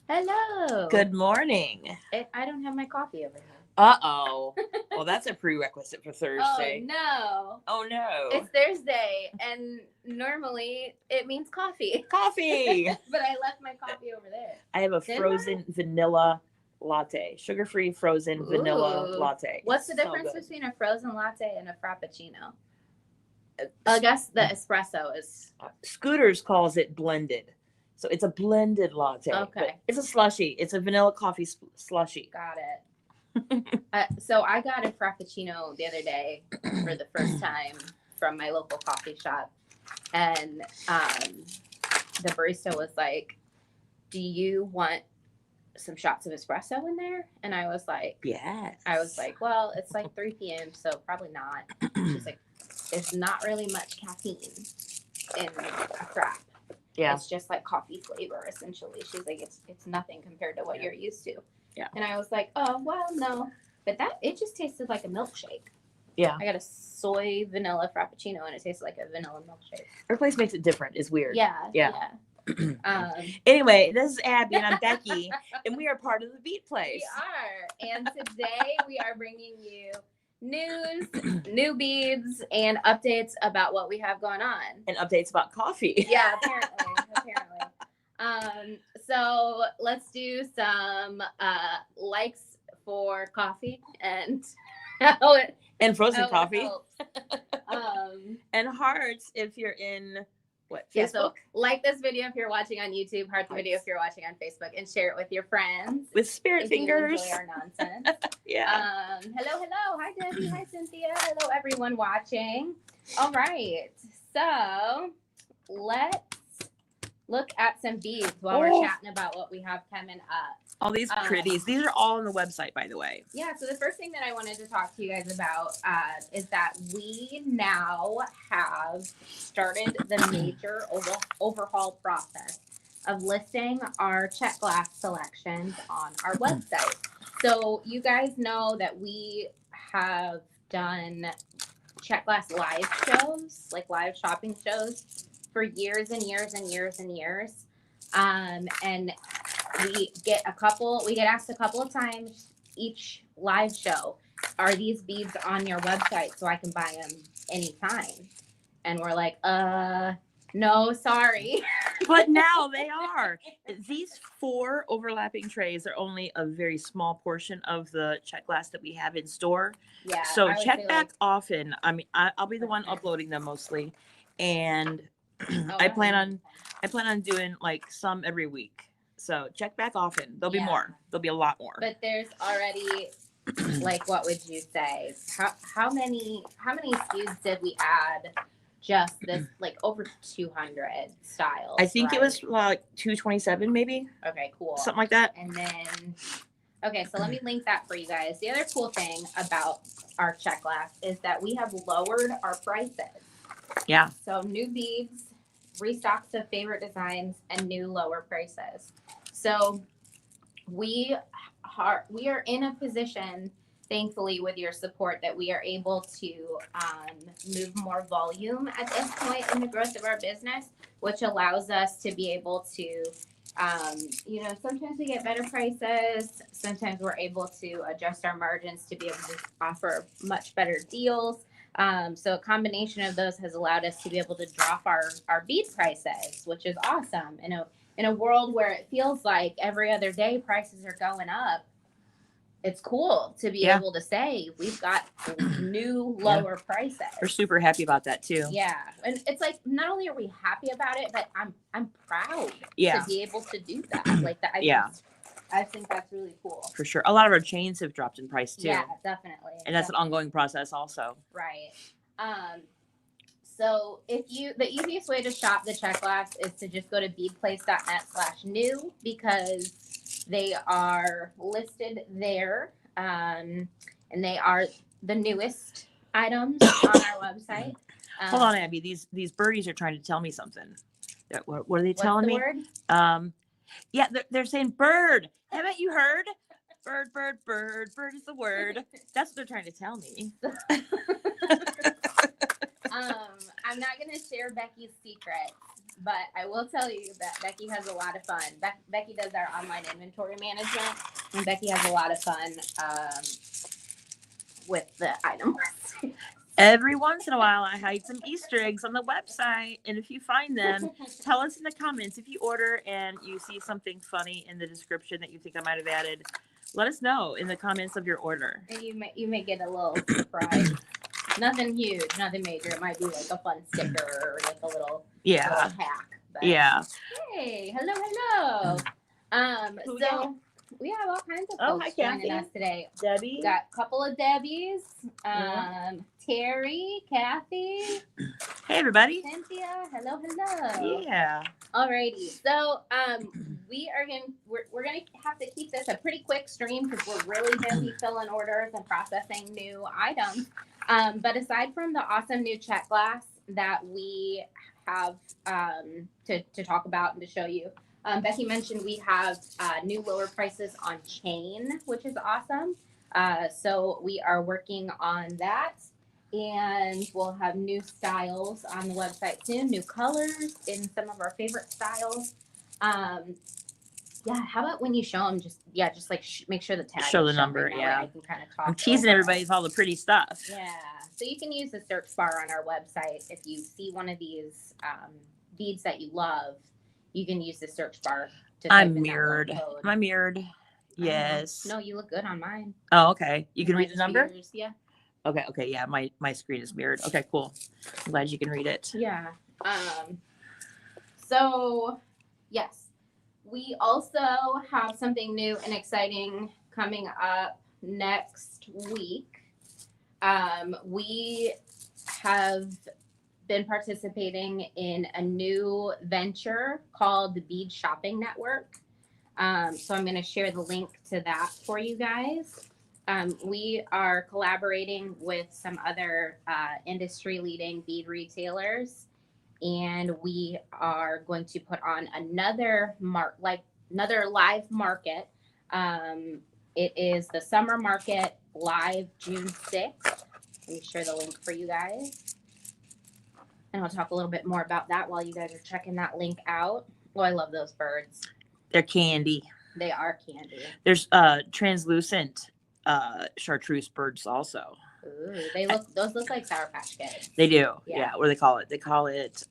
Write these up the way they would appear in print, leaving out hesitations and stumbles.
Hello. Good morning. I don't have my coffee over here. Uh-oh. Well, that's a prerequisite for Oh Thursday. no. Oh, no. It's Thursday and normally it means coffee. Coffee. But I left my coffee over there. I have a Didn't frozen vanilla latte. Sugar-free frozen vanilla Ooh. latte. What's the So difference good. between a frozen latte and a frappuccino? Uh, I guess the espresso is Scooters calls it blended. So it's a blended latte. okay. But it's a slushy. It's a vanilla coffee slushy. Got it. So I got a frappuccino the other day for the first time from my local coffee shop, and the barista was like, "Do you want some shots of espresso in there?" And Yes. I was like, "Well, it's like 3 p.m., so probably not." She's like, "There's not really much caffeine in a frap. Yeah. It's just like coffee flavor, essentially." She's like, "It's nothing compared to what you're used to." Yeah. And I was like, "Oh, well, no." But it just tasted like a milkshake. Yeah. I got a soy vanilla frappuccino and it tastes like a vanilla milkshake. Her place makes it different. It's weird. Yeah. Anyway, this is Abby and I'm Becky, and we are part of the Beat Place. We are. And today we are bringing you news, new beads, and updates about what we have going on. And updates about coffee. Yeah, apparently. So let's do some likes for coffee and how it And frozen how it coffee. helps. And hearts if you're in what, Facebook? Yeah, so like this video if you're watching on YouTube, heart the video if you're watching on Facebook, and share it with your friends. With spirit if fingers. You enjoy our nonsense. Yeah. Hello. Hi Debbie. Hi Cynthia. Hello everyone watching. All right. So let's look at some beads while we're chatting about what we have coming up. All these pretties. These are all on the website, by the way. Yeah, so the first thing that I wanted to talk to you guys about is that we now have started the major overhaul process of listing our check glass selections on our website. So you guys know that we have done check glass live shows, like live shopping shows, for years and years and years and years. And we get asked a couple of times each live show, are these beads on your website so I can buy them anytime? And we're like, no, sorry. But now they are. These 4 overlapping trays are only a very small portion of the check glass that we have in store. Yeah. So check back often. I mean, I'll be the one uploading them mostly. And I plan on doing like some every week. So check back often. There'll be more. There'll be a lot more. But there's already like, what would you say? How many SKUs did we add? Just this, like over 200 styles. I think it was like 227, maybe. Okay, cool. Something like that. And then, okay, so let me link that for you guys. The other cool thing about our check glass is that we have lowered our prices. Yeah. So new beads, restocks of favorite designs, and new lower prices. So we are in a position, thankfully, with your support, that we are able to move more volume at this point in the growth of our business, which allows us to be able to, sometimes we get better prices. Sometimes we're able to adjust our margins to be able to offer much better deals. So a combination of those has allowed us to be able to drop our bead prices, which is awesome. In a world where it feels like every other day prices are going up, it's cool to be able to say we've got new lower prices. We're super happy about that too. Yeah, and it's like not only are we happy about it, but I'm proud to be able to do that. Like that. I think that's really cool. For sure. A lot of our chains have dropped in price too. Yeah, definitely. And that's an ongoing process also. Right. So the easiest way to shop the check glass is to just go to beadplace.net/new, because they are listed there. And they are the newest items on our website. Hold on, Abby. These birdies are trying to tell me something. What are they telling me? Word? Yeah, they're saying bird. Haven't you heard? Bird, bird, bird. Bird is the word. That's what they're trying to tell me. I'm not going to share Becky's secret, but I will tell you that Becky has a lot of fun. Becky does our online inventory management, and Becky has a lot of fun with the item listing. Every once in a while, I hide some Easter eggs on the website, and if you find them, tell us in the comments. If you order and you see something funny in the description that you think I might have added, let us know in the comments of your order. And you may get a little surprise. Nothing huge, nothing major. It might be like a fun sticker or like a little hack. But hey, hello. So we have all kinds of folks joining us today. Debbie. Got a couple of Debbies. Terry, Kathy. Hey everybody. Cynthia. Hello. Yeah. Alrighty. So we're gonna have to keep this a pretty quick stream because we're really busy filling orders and processing new items. But aside from the awesome new check glass that we have to talk about and to show you, Becky mentioned we have new lower prices on chain, which is awesome. So we are working on that, and we'll have new styles on the website soon, new colors in some of our favorite styles. Yeah, how about when you show them, just like make sure the tag show the is number. showing. Yeah, I can kind of talk. I'm teasing everybody with all the pretty stuff. Yeah, so you can use the search bar on our website if you see one of these beads that you love. You can use the search bar to type in mirrored. that code. Am I mirrored? Yes. No, you look good on mine. Oh, okay. You can read the number? Yeah. Okay. Yeah, my screen is mirrored. Okay, cool. I'm glad you can read it. Yeah. So, yes. We also have something new and exciting coming up next week. We have been participating in a new venture called the Bead Shopping Network. So I'm going to share the link to that for you guys. We are collaborating with some other industry-leading bead retailers, and we are going to put on another live market. It is the Summer Market live June 6th. Let me share the link for you guys. And I'll talk a little bit more about that while you guys are checking that link out. Oh, I love those birds. They're candy. They are candy. There's translucent chartreuse birds also. Ooh, those look like Sour Patch Kids. They do. Yeah. What do they call it? They call it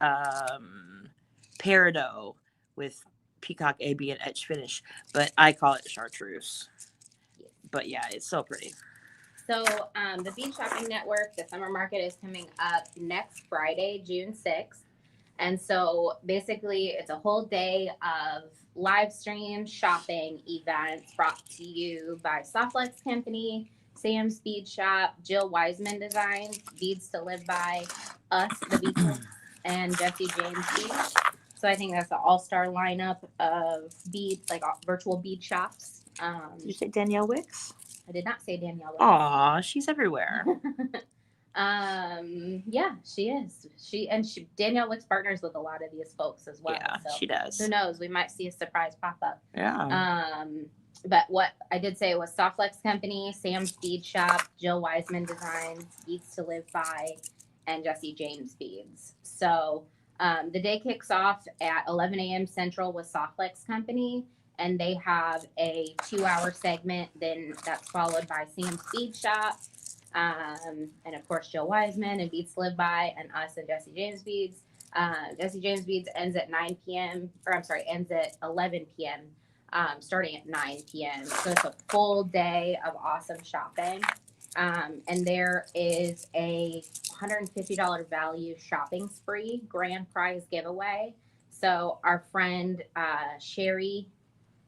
peridot with peacock AB and etch finish, but I call it chartreuse. Yeah. But yeah, it's so pretty. So the Bead Shopping Network, the summer market is coming up next Friday, June 6th. And so basically it's a whole day of live stream shopping events brought to you by Softlex Company, Sam's Bead Shop, Jill Wiseman Designs, Beads to Live By, us, the Beads, and Jesse James Beads. So I think that's an all-star lineup of beads, like virtual bead shops. Did you say Danielle Wicks? I did not say Danielle Wicks. Aw, she's everywhere. Yeah, she is. Danielle Wicks partners with a lot of these folks as well. Yeah, so she does. Who knows? We might see a surprise pop up. Yeah. But what I did say was Softlex Company, Sam's Bead Shop, Jill Wiseman Designs, Beads to Live By, and Jesse James Beads. So the day kicks off at 11 a.m. Central with Softlex Company, and they have a 2-hour segment. Then that's followed by Sam's Bead Shop, and of course Jill Wiseman and Beads to Live By, and us and Jesse James Beads. Jesse James Beads ends at 9 p.m. ends at 11 p.m. Starting at 9 p.m. So it's a full day of awesome shopping. And there is a $150 value shopping spree grand prize giveaway. So our friend Sherry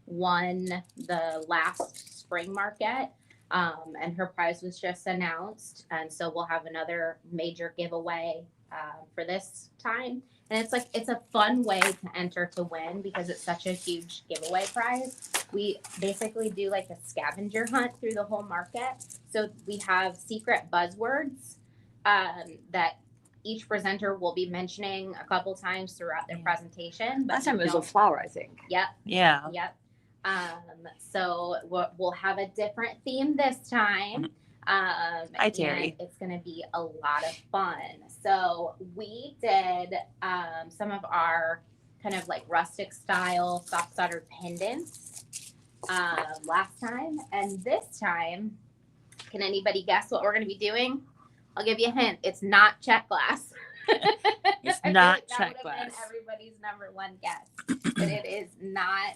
won the last spring market, and her prize was just announced. And so we'll have another major giveaway for this time. And it's a fun way to enter to win because it's such a huge giveaway prize. We basically do like a scavenger hunt through the whole market. So we have secret buzzwords that each presenter will be mentioning a couple times throughout their presentation. Last time it was a flower, I think. Yep. Yeah. Yep. So we'll have a different theme this time. Hi, Terry. It's going to be a lot of fun. So we did some of our kind of like rustic style soft soldered pendants last time. And this time, can anybody guess what we're going to be doing? I'll give you a hint. It's not check glass. It's not that check would have been glass. everybody's number one guess, but it is not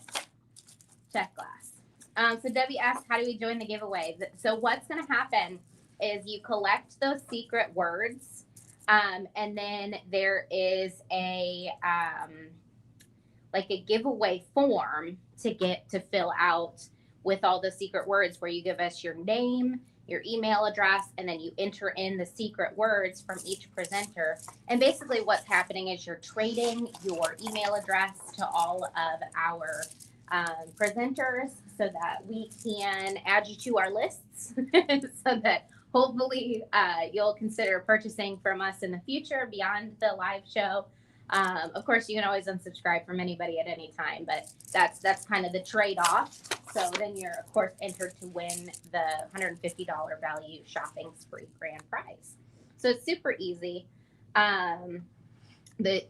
check glass. So Debbie asked, how do we join the giveaway? So what's going to happen is you collect those secret words, and then there is a like a giveaway form to fill out with all the secret words, where you give us your name, your email address, and then you enter in the secret words from each presenter. And basically what's happening is you're trading your email address to all of our presenters so that we can add you to our lists so that hopefully you'll consider purchasing from us in the future beyond the live show. Of course, you can always unsubscribe from anybody at any time, but that's kind of the trade-off. So then you're, of course, entered to win the $150 value shopping spree grand prize. So it's super easy. The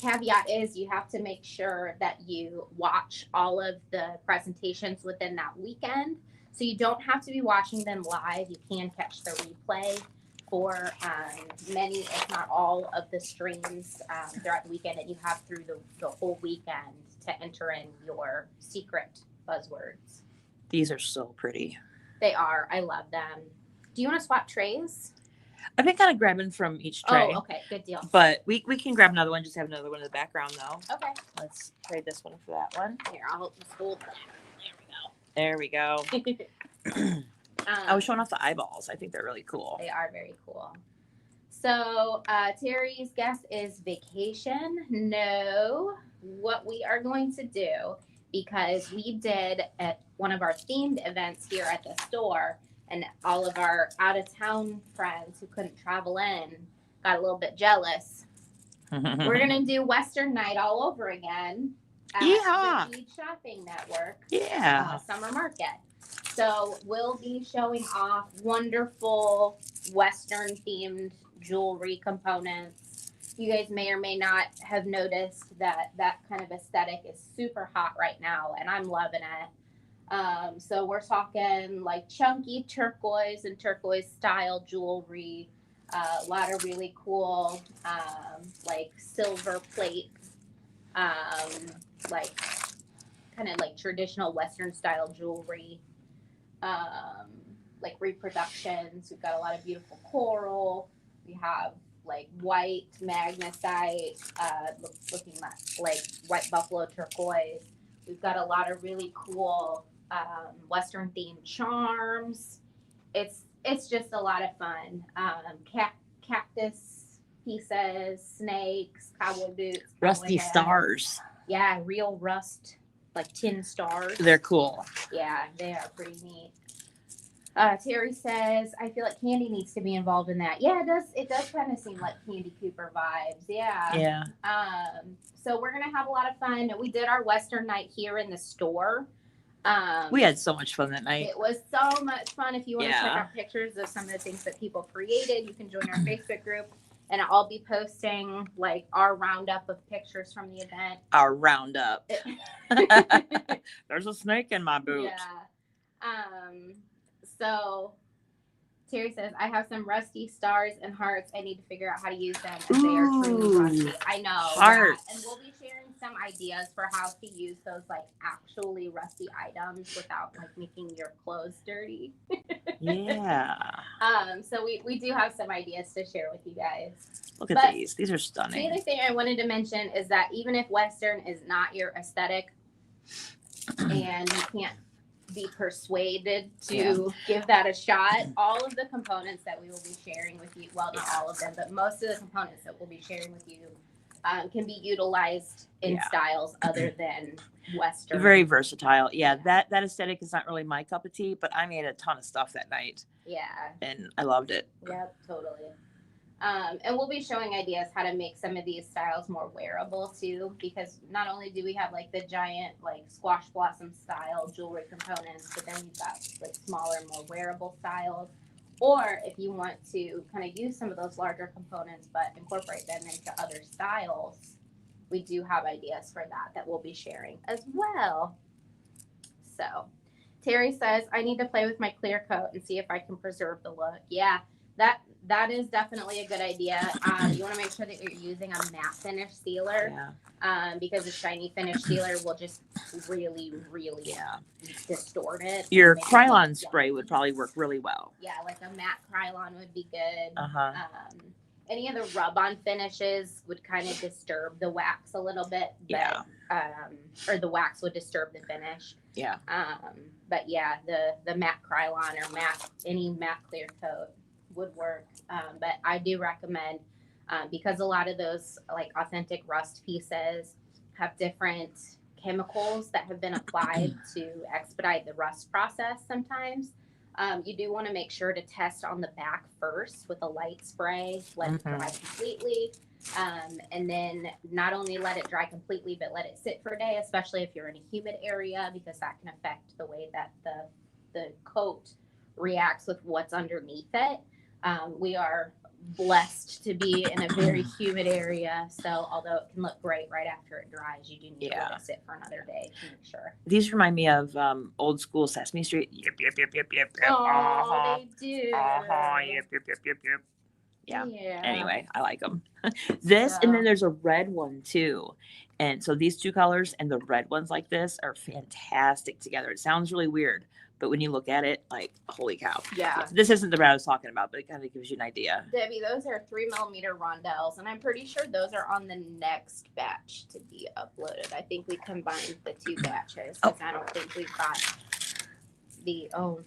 caveat is you have to make sure that you watch all of the presentations within that weekend. So you don't have to be watching them live. You can catch the replay for many, if not all, of the streams throughout the weekend, and you have through the whole weekend to enter in your secret buzzwords. These are so pretty. They are. I love them. Do you want to swap trays? I've been kind of grabbing from each tray. Oh, okay. Good deal. But we can grab another one. Just have another one in the background, though. Okay. Let's trade this one for that one. Here, I'll just hold that. There we go. I was showing off the eyeballs. I think they're really cool. They are very cool. So Terry's guess is vacation. No, what we are going to do, because we did at one of our themed events here at the store, and all of our out-of-town friends who couldn't travel in got a little bit jealous. We're going to do Western Night all over again at the Bead Shopping Network Summer Market. So we'll be showing off wonderful Western-themed jewelry components. You guys may or may not have noticed that kind of aesthetic is super hot right now, and I'm loving it. So we're talking like chunky turquoise and turquoise style jewelry, a lot of really cool like silver plate, like kind of like traditional Western style jewelry, like reproductions. We've got a lot of beautiful coral. We have like white magnesite, looking like white buffalo turquoise. We've got a lot of really cool Western themed charms. It's just a lot of fun. Cactus pieces, snakes, cowboy boots, rusty stars. Yeah, real rust, like tin stars. They're cool. Yeah, they are pretty neat. Terry says, I feel like Candy needs to be involved in that. Yeah, it does kind of seem like Candy Cooper vibes. Yeah. Yeah. So we're gonna have a lot of fun. We did our Western night here in the store. We had so much fun that night. It was so much fun. If you want to check out pictures of some of the things that people created, you can join our Facebook group, and I'll be posting like our roundup of pictures from the event. Our roundup. There's a snake in my boot. Yeah. So Terry says, I have some rusty stars and hearts. I need to figure out how to use them, as they are truly rusty. I know. Hearts. Yeah. And we'll be sharing some ideas for how to use those like actually rusty items without like making your clothes dirty. Yeah. So we do have some ideas to share with you guys. Look at these. These are stunning. The other thing I wanted to mention is that even if Western is not your aesthetic and you can't be persuaded to give that a shot, all of the components that we will be sharing with you, well, not all of them, but most of the components that we'll be sharing with you can be utilized in styles other than Western. Very versatile. Yeah, that aesthetic is not really my cup of tea, but I made a ton of stuff that night. Yeah. And I loved it. Yep, totally. And we'll be showing ideas how to make some of these styles more wearable too, because not only do we have like the giant like squash blossom style jewelry components, but then you've got like smaller, more wearable styles. Or if you want to kind of use some of those larger components but incorporate them into other styles, we do have ideas for that we'll be sharing as well. So Terry says, I need to play with my clear coat and see if I can preserve the look. Yeah, that is definitely a good idea. You want to make sure that you're using a matte finish sealer. Because a shiny finish sealer will just really distort it. Your Krylon spray would probably work really well. Yeah, like a matte Krylon would be good. Uh-huh. Any of the rub-on finishes would kind of disturb the wax a little bit. But, or the wax would disturb the finish. Yeah. But yeah, the matte Krylon or any matte clear coat would work. But I do recommend, because a lot of those like authentic rust pieces have different chemicals that have been applied to expedite the rust process sometimes. You do want to make sure to test on the back first with a light spray, let it dry completely. And then not only let it dry completely, but let it sit for a day, especially if you're in a humid area, because that can affect the way that the coat reacts with what's underneath it. We are blessed to be in a very humid area, so although it can look great right after it dries, you do need to let it sit for another day to make sure. These remind me of old school Sesame Street. Yep. Oh, they do. Yep. Yeah. Anyway, I like them. And then there's a red one too. And so these two colors and the red ones like this are fantastic together. It sounds really weird, but when you look at it, like, holy cow. Yeah. This isn't the red I was talking about, but it kind of gives you an idea. Debbie, those are 3mm rondelles, and I'm pretty sure those are on the next batch to be uploaded. I think we combined the two batches, because I don't think we've got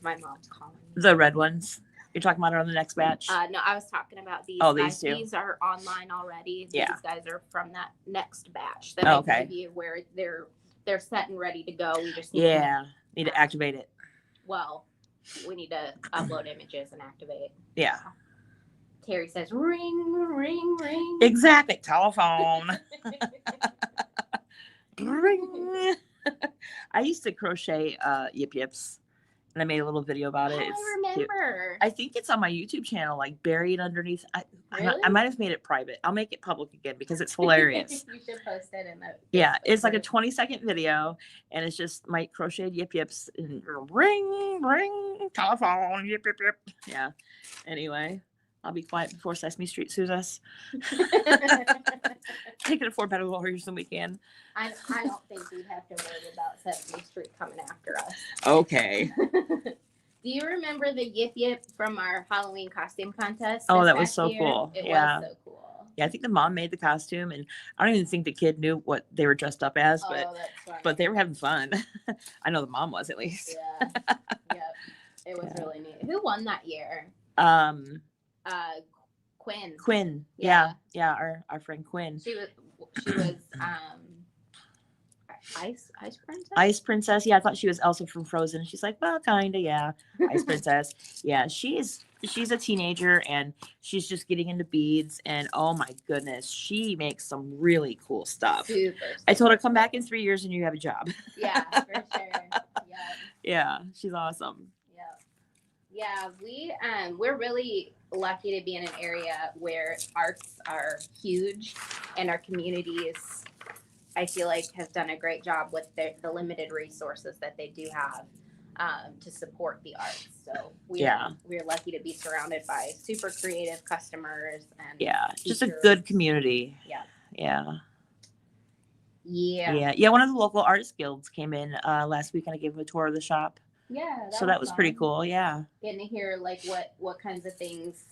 my mom's calling me. The red ones. You're talking about it on the next batch? No, I was talking about these. Oh, these two. These are online already. Yeah. These guys are from that next batch that I gave you, where they're set and ready to go. We just need to activate it. Well, we need to upload images and activate. Yeah. Terry says, ring, ring, ring. Exactly. Telephone. Ring. I used to crochet yip yips. And I made a little video about it. I remember. I think it's on my YouTube channel, like buried underneath. Really? I might have made it private. I'll make it public again because it's hilarious. You should post it in the. Yeah, it's like a 20-second video, and it's just my crocheted yip yips and ring, ring, telephone, yip, yip, yip. Yeah. Anyway, I'll be quiet before Sesame Street sues us. They can afford better lawyers than we can. I don't think we'd have to worry about Sesame Street coming after us. Okay. Do you remember the Yip Yip from our Halloween costume contest? Oh, that was so cool. It was so cool. Yeah, I think the mom made the costume, and I don't even think the kid knew what they were dressed up as, but they were having fun. I know the mom was, at least. Yeah. Yep. It was really neat. Who won that year? Quinn. Quinn. Yeah. Our friend Quinn. She was Ice Princess? Ice Princess. Yeah, I thought she was Elsa from Frozen. She's like, well, kind of, yeah. Ice Princess. Yeah, she's a teenager, and she's just getting into beads, and oh my goodness, she makes some really cool stuff. Super. I told her, come back in 3 years and you have a job. Yeah, for sure. Yeah, she's awesome. Yeah, we're really lucky to be in an area where arts are huge, and our communities, I feel like, has done a great job with the limited resources that they do have to support the arts. So we're lucky to be surrounded by super creative customers and just a good community. Yeah. One of the local artist guilds came in last week, and I gave them a tour of the shop. Yeah. That was pretty cool. Yeah. Getting to hear like what kinds of things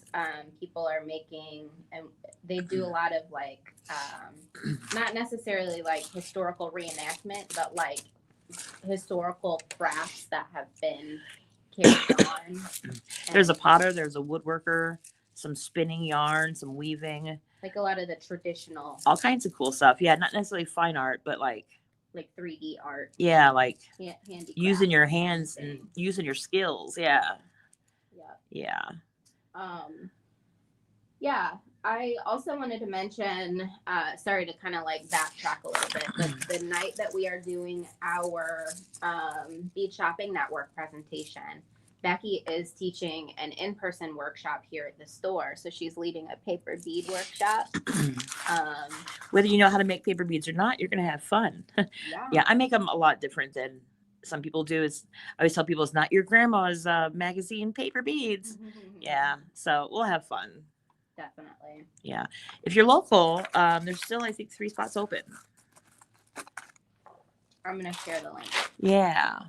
people are making, and they do a lot of like not necessarily like historical reenactment, but like historical crafts that have been carried on. There's a potter, there's a woodworker, some spinning yarn, some weaving. Like a lot of the traditional. All kinds of cool stuff. Yeah, not necessarily fine art, but like 3D art. Yeah, like using your hands and using your skills. Yeah. I also wanted to mention, sorry to kind of like backtrack a little bit, but the night that we are doing our bead shopping network presentation, Becky is teaching an in-person workshop here at the store. So she's leading a paper bead workshop. Whether you know how to make paper beads or not, you're going to have fun. Yeah. Yeah, I make them a lot different than some people do. I always tell people it's not your grandma's magazine paper beads. Yeah, so we'll have fun. Definitely. Yeah. If you're local, there's still, I think, 3 spots open. I'm going to share the link. Yeah.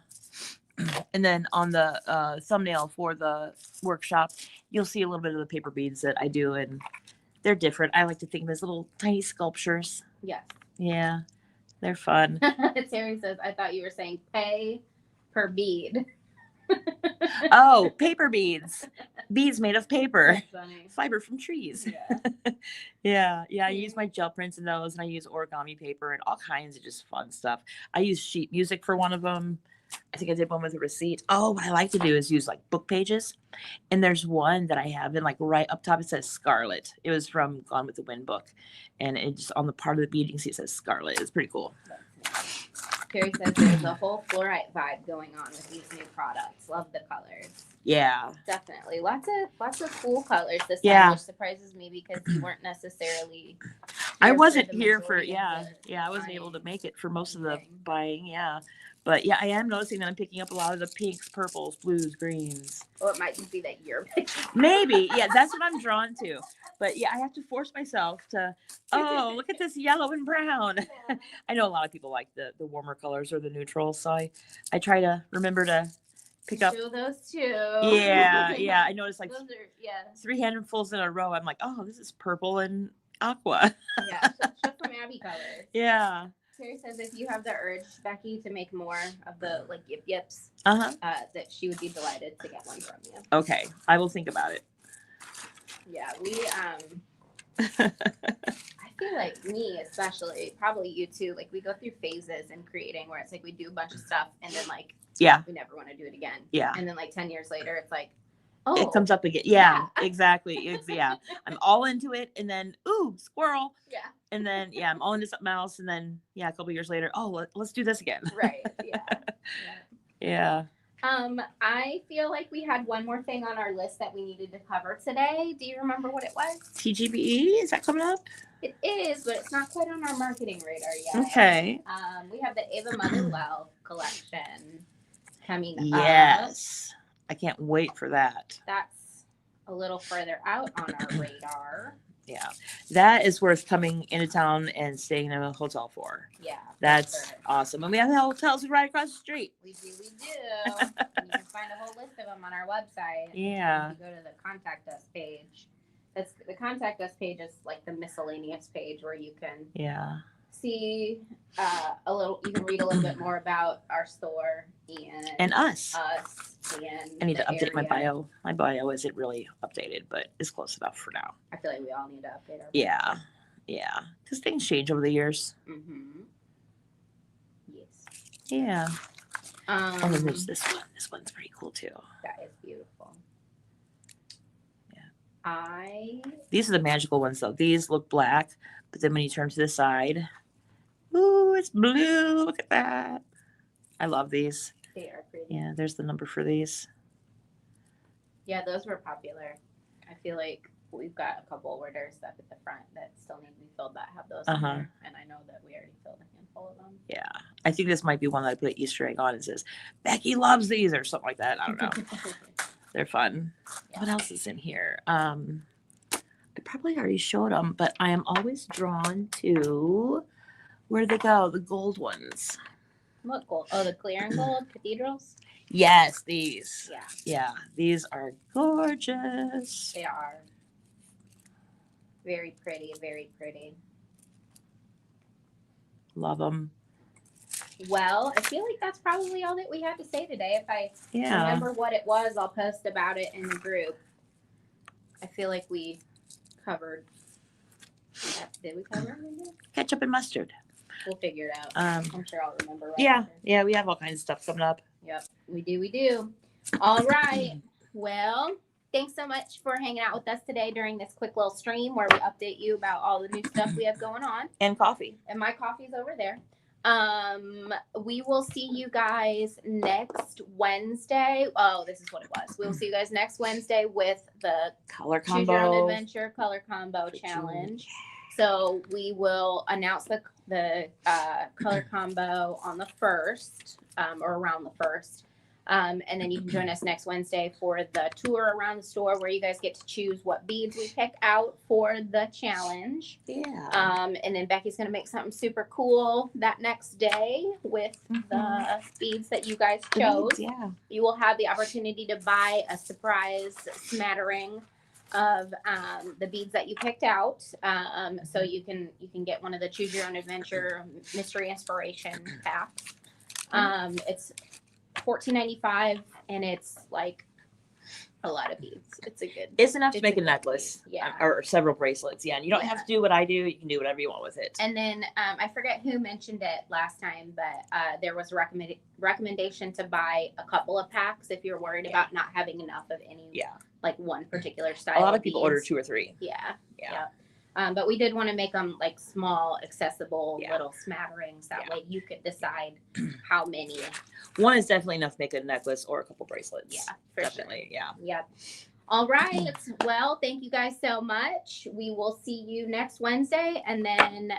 And then on the thumbnail for the workshop, you'll see a little bit of the paper beads that I do, and they're different. I like to think of them as little tiny sculptures. Yes. Yeah, they're fun. Terry says, I thought you were saying pay per bead. Oh, paper beads. Beads made of paper. That's funny. Fiber from trees. Yeah. Yeah. I use my gel prints in those, and I use origami paper and all kinds of just fun stuff. I use sheet music for one of them. I think I did one with a receipt. Oh, what I like to do is use like book pages. And there's one that I have, and like right up top it says Scarlet. It was from Gone with the Wind book. And it just on the part of the bead you can see it says Scarlet. It's pretty cool. Terry says there's a whole fluorite vibe going on with these new products. Love the colors. Yeah. Definitely. Lots of cool colors this Yeah. time, which surprises me because you weren't necessarily I here wasn't the here for majority of I wasn't able to buying. make it for most of the Anything. buying, yeah. But yeah, I am noticing that I'm picking up a lot of the pinks, purples, blues, greens. Well, it might just be that you're picking. Maybe. Yeah, that's what I'm drawn to. But yeah, I have to force myself to, oh, look at this yellow and brown. I know a lot of people like the warmer colors or the neutrals, so I try to remember to pick up. Show those too. Yeah. I noticed like Those are 3 handfuls in a row. I'm like, oh, this is purple and aqua. Yeah. Show some Abby colors. Yeah. Terry says if you have the urge, Becky, to make more of the like yip yips, that she would be delighted to get one from you. Okay, I will think about it. Yeah, we I feel like me especially, probably you too, like we go through phases in creating where it's like we do a bunch of stuff and then like we never want to do it again. Yeah. And then like 10 years later it's like, it comes up again. Yeah. Exactly. Yeah. I'm all into it, and then ooh, squirrel. Yeah. And then I'm all into something else, and then a couple years later, oh, let's do this again. Right. Yeah. Yeah. I feel like we had one more thing on our list that we needed to cover today. Do you remember what it was? TGBE, is that coming up? It is, but it's not quite on our marketing radar yet. Okay. We have the Ava Motherwell collection coming up. Yes. I can't wait for that. That's a little further out on our radar. Yeah. That is worth coming into town and staying in a hotel for. Yeah. That's awesome. And we have the hotels right across the street. We do. You can find a whole list of them on our website. Yeah. If you go to the contact us page. That's the contact us page is like the miscellaneous page where you can see you can read a little bit more about our store and us. And I need to update my area. bio. My bio isn't really updated, but it's close enough for now. I feel like we all need to update our Yeah. Because things change over the years. Mm-hmm. Yes. Yeah. And then there's this one. This one's pretty cool too. That is beautiful. Yeah. These are the magical ones though. These look black, but then when you turn to the side, ooh, it's blue. Look at that. I love these. They are pretty. Yeah, there's the number for these. Yeah, those were popular. I feel like we've got a couple orders up at the front that still need to be filled that have those in there. And I know that we already filled a handful of them. Yeah. I think this might be one that I put an Easter egg on. It says, Becky loves these or something like that. I don't know. They're fun. Yeah. What else is in here? I probably already showed them, but I am always drawn to, where do they go? The gold ones. What gold? Oh, the clear and gold cathedrals? Yes, these. Yeah. Yeah, these are gorgeous. They are. Very pretty, very pretty. Love them. Well, I feel like that's probably all that we had to say today. If I remember what it was, I'll post about it in the group. I feel like we covered. Did we cover it? Ketchup and mustard. We'll figure it out. I'm sure I'll remember. Right yeah, after. yeah, we have all kinds of stuff coming up. Yep, we do. All right. Well, thanks so much for hanging out with us today during this quick little stream where we update you about all the new stuff we have going on. And coffee. And my coffee's over there. We will see you guys next Wednesday. Oh, this is what it was. We will see you guys next Wednesday with the Color Choose Your Own combo. Adventure Color Combo For Challenge. So we will announce the color combo on the 1st, or around the 1st. And then you can join us next Wednesday for the tour around the store where you guys get to choose what beads we pick out for the challenge. Yeah. And then Becky's going to make something super cool that next day with the beads that you guys chose. Yeah. You will have the opportunity to buy a surprise smattering of the beads that you picked out. So you can get one of the Choose Your Own Adventure Mystery Inspiration packs. It's $14.95 and it's like a lot of beads. It's enough to it's make a a good necklace. bead. Yeah. Or several bracelets. Yeah. And you don't Yeah. have to do what I do. You can do whatever you want with it. And then I forget who mentioned it last time, but there was a recommendation to buy a couple of packs if you're worried about not having enough of any, like one particular style. A lot of people order 2 or 3. Yeah. Yeah. But we did want to make them like small, accessible little smatterings. That Yeah. way you could decide how many. One is definitely enough to make a necklace or a couple bracelets. Yeah, for definitely. sure. Yeah. Yep. All right. Well, thank you guys so much. We will see you next Wednesday. And then,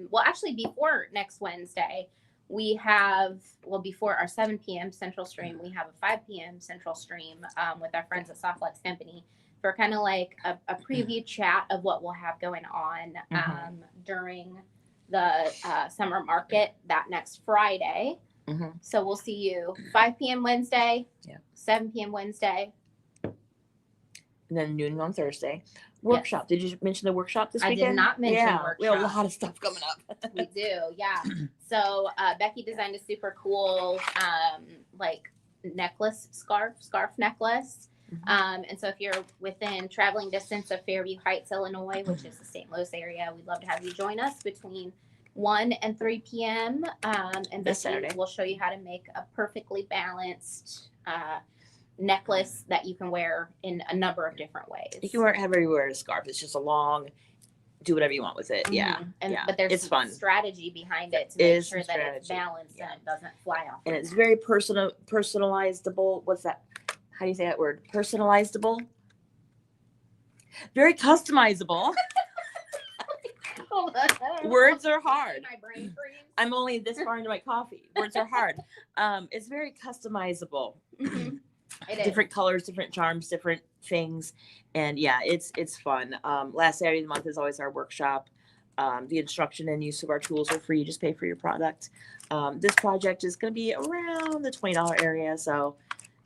well, actually, before next Wednesday, we have, before our 7 p.m. Central stream, we have a 5 p.m. Central stream with our friends at Softlex Company for kind of like a preview chat of what we'll have going on during the summer market that next Friday. So we'll see you 5 p.m. Wednesday, 7 p.m. Wednesday. And then noon on Thursday. Workshop. Yes. Did you mention the workshop this weekend? I did not mention workshop. We have a lot of stuff coming up. We do, yeah. So Becky designed a super cool like necklace, scarf necklace. And so if you're within traveling distance of Fairview Heights, Illinois, which is the St. Louis area, we'd love to have you join us between 1 and 3 p.m. And this Becky Saturday will show you how to make a perfectly balanced necklace that you can wear in a number of different ways. You can wear it however you wear a scarf. It's just a long, do whatever you want with it. Yeah. But there's it's fun. Strategy behind it to make sure that it's balanced and it doesn't fly off. And it's very personalizable. What's that? How do you say that word? Personalizable. Very customizable. Words are hard. My brain freeze. I'm only this far into my coffee. Words are hard. It's very customizable. Different colors, different charms, different things. And yeah, it's fun. Last Saturday of the month is always our workshop. The instruction and use of our tools are free. You just pay for your product. This project is going to be around the $20 area. So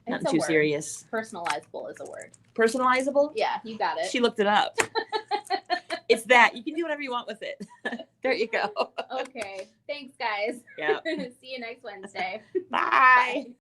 nothing too serious. Personalizable is a word. Personalizable? Yeah, you got it. She looked it up. It's that. You can do whatever you want with it. There you go. Okay. Thanks, guys. Yeah. See you next Wednesday. Bye.